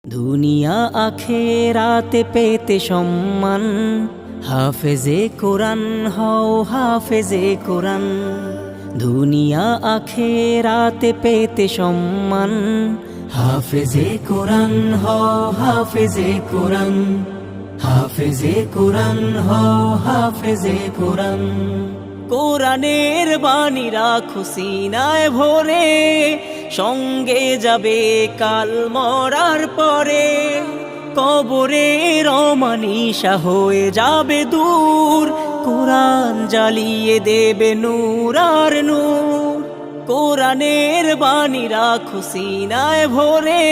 দুনিয়া আখেরাতে পেতে সম্মান, হাফেজে কোরআন হও হাফেজে কোরআন। দুনিয়া আখেরাতে পেতে সম্মান, হাফেজে কোরআন হও হাফেজে কোরআন। হাফেজে কোরআন হও হাফেজে কোরআন। কোরআনের বাণী রাখো সিনায় ভরে, সঙ্গে যাবে কাল মরার পরে। কবরে রমানিশা হয়ে যাবে দূর, কোরআন জ্বালিয়ে দেবে নূর আর নূর। কোরআনের বাণী রাখো সিনায় ভরে,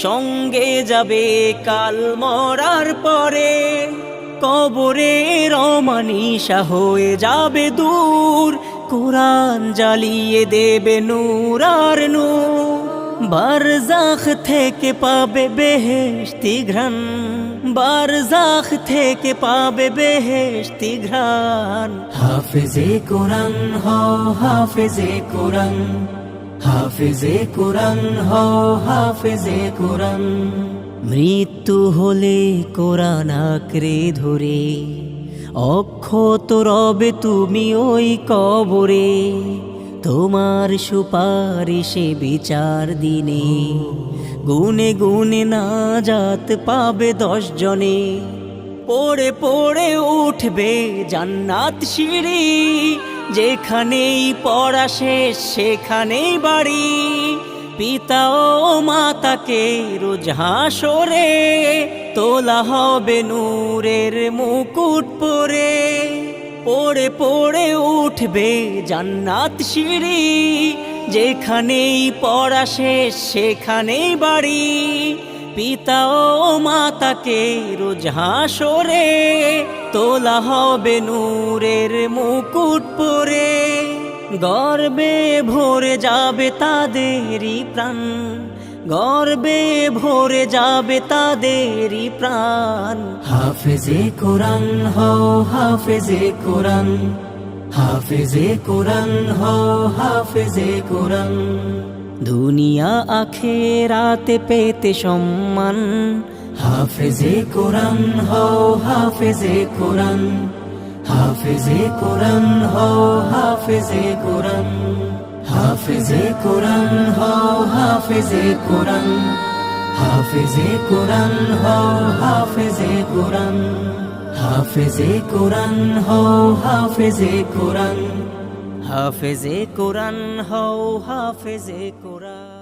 সঙ্গে যাবে কাল মরার পরে। কবরে রমানিশা হয়ে যাবে দূর, কোরআন জ্বালিয়ে দেবে নূর আর নূর। বারজাখ থেকে পাবে বেহেশতি ঘ্রাণ, বারজাখ থেকে পাবে বেহেশতি ঘ্রাণ। হাফেজে কোরআন হও হাফেজে কোরআন। হাফেজে কোরআন হও হাফেজে কোরআন। মৃত্যু হলে কোরআন আঁকড়ে ধরে, অক্ষত রবে তুমি ওই কবরে। তোমার সুপারিশে বিচার দিনে, গুনে গুনে নাজাত পাবে 10 জনে। পড়ে পড়ে উঠবে জান্নাত সিঁড়ি, যেখানেই পড়া শেষ সেখানেই বাড়ি। পিতা ও মাতাকে রোজ হাসরে, তোলা হবে নূরের মুকুট পরে। পড়ে পড়ে উঠবে জান্নাত সিঁড়ি, যেখানেই পড়া শেষ সেখানেই বাড়ি। পিতা ও মাতাকে রোজ হাসরে, তোলা হবে নূরের মুকুট পরে। গর্বে ভরে যাবে তাদেরই প্রাণ, গর্বে ভরে যাবে তাদেরই প্রাণ। হাফেজে কোরআন হও হাফেজে কোরআন। হাফেজে কোরআন হও হাফেজে কোরআন। দুনিয়া আখেরাতে পেতে সম্মান, হাফেজে কোরআন হও হাফেজে কোরআন। হাফেজে কোরআন হও হাফেজে কোরআন। হাফেজে কোরআন হও হাফেজে কোরআন। হাফেজে কোরআন হও হাফেজে কোরআন। হাফেজে কোরআন হও হাফেজে কোরআন। হাফেজে কোরআন হও হাফেজে কোরআন।